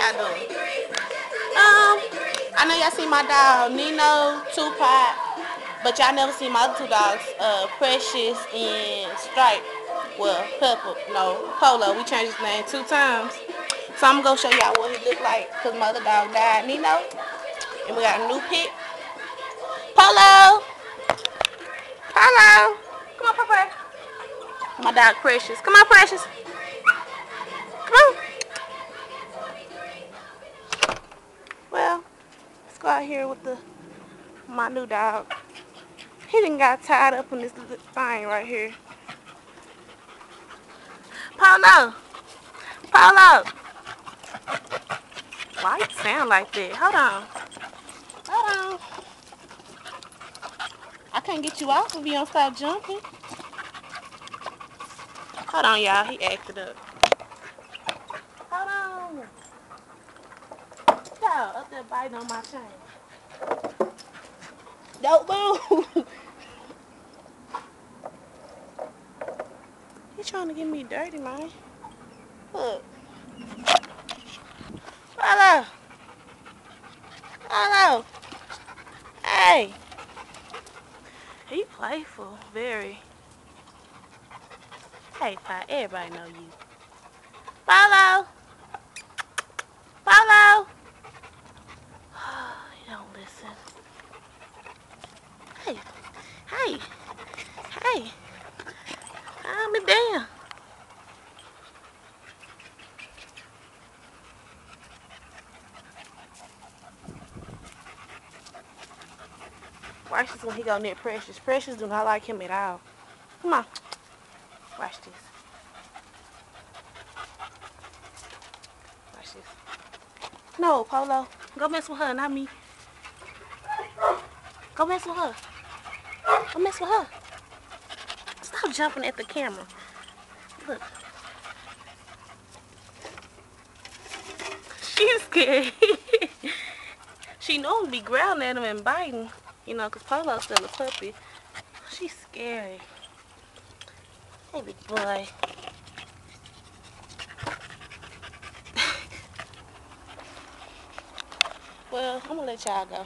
y'all doing? I know y'all see my dog Nino, Tupac, but y'all never see my other two dogs, Precious and Stripe. Well, Pepper, no, Polo. We changed his name 2 times. So I'm gonna go show y'all what he look like because my other dog died, Nino. And we got a new pit. Polo! Polo! Come on, Papa. My dog Precious. Come on, Precious. Come on. Well, let's go out here with my new dog. He done got tied up in this little thing right here. Polo! Polo! Why you sound like that? Hold on. Hold on. I can't get you off if you don't stop jumping. Hold on, y'all. He acted up. Hold on. Y'all up there biting on my chain. Don't move. He trying to get me dirty, man. Look. Hello. Hello. Hey. He playful, very. Hey, Pi, everybody know you. Follow. Follow. He don't listen. Hey. Hey. Hey. Calm it down. Watch this when he go near Precious. Precious do not like him at all. Come on. Watch this. Watch this. No, Polo. Go mess with her, not me. Go mess with her. Go mess with her. Stop jumping at the camera. Look. She's scared. She knows be growling at him and biting. You know, because Polo's still a puppy. She's scary. Hey, big boy. Well, I'm going to let y'all go.